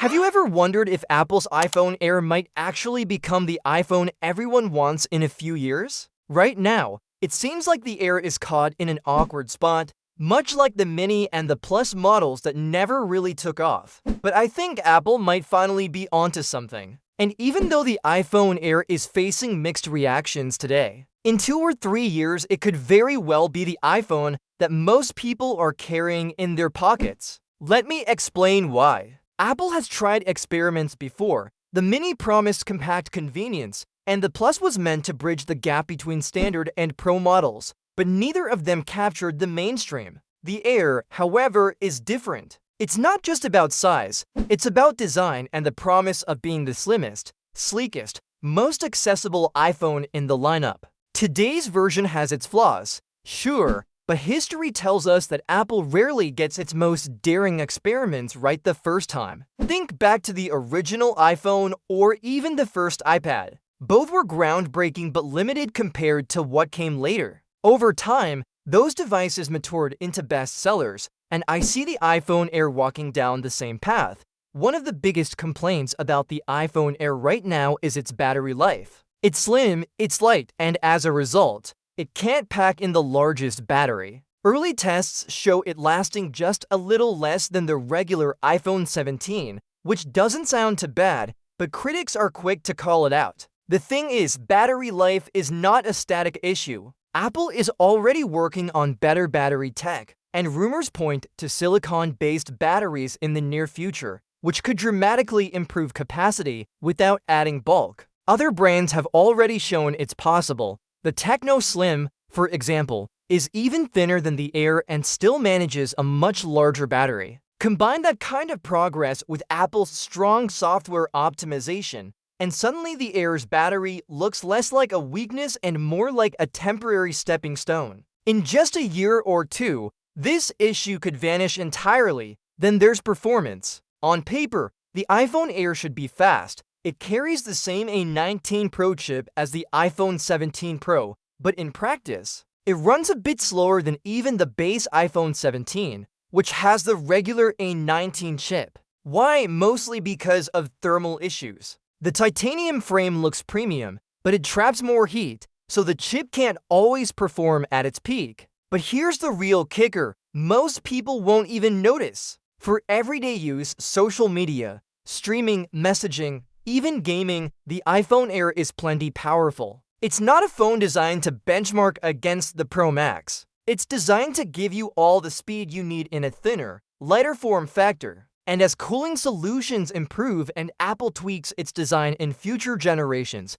Have you ever wondered if Apple's iPhone Air might actually become the iPhone everyone wants in a few years? Right now, it seems like the Air is caught in an awkward spot, much like the Mini and the Plus models that never really took off. But I think Apple might finally be onto something. And even though the iPhone Air is facing mixed reactions today, in 2 or 3 years it could very well be the iPhone that most people are carrying in their pockets. Let me explain why. Apple has tried experiments before. The Mini promised compact convenience, and the Plus was meant to bridge the gap between standard and Pro models, but neither of them captured the mainstream. The Air, however, is different. It's not just about size, it's about design and the promise of being the slimmest, sleekest, most accessible iPhone in the lineup. Today's version has its flaws, sure, but history tells us that Apple rarely gets its most daring experiments right the first time. Think back to the original iPhone or even the first iPad. Both were groundbreaking but limited compared to what came later. Over time, those devices matured into bestsellers, and I see the iPhone Air walking down the same path. One of the biggest complaints about the iPhone Air right now is its battery life. It's slim, it's light, and as a result, it can't pack in the largest battery. Early tests show it lasting just a little less than the regular iPhone 17, which doesn't sound too bad, but critics are quick to call it out. The thing is, battery life is not a static issue. Apple is already working on better battery tech, and rumors point to silicon-based batteries in the near future, which could dramatically improve capacity without adding bulk. Other brands have already shown it's possible. The Techno Slim, for example, is even thinner than the Air and still manages a much larger battery. Combine that kind of progress with Apple's strong software optimization, and suddenly the Air's battery looks less like a weakness and more like a temporary stepping stone. In just a year or two, this issue could vanish entirely. Then there's performance. On paper, the iPhone Air should be fast. It carries the same A19 Pro chip as the iPhone 17 Pro, but in practice, it runs a bit slower than even the base iPhone 17, which has the regular A19 chip. Why? Mostly because of thermal issues. The titanium frame looks premium, but it traps more heat, so the chip can't always perform at its peak. But here's the real kicker: most people won't even notice. For everyday use, social media, streaming, messaging, even gaming, the iPhone Air is plenty powerful. It's not a phone designed to benchmark against the Pro Max. It's designed to give you all the speed you need in a thinner, lighter form factor. And as cooling solutions improve and Apple tweaks its design in future generations,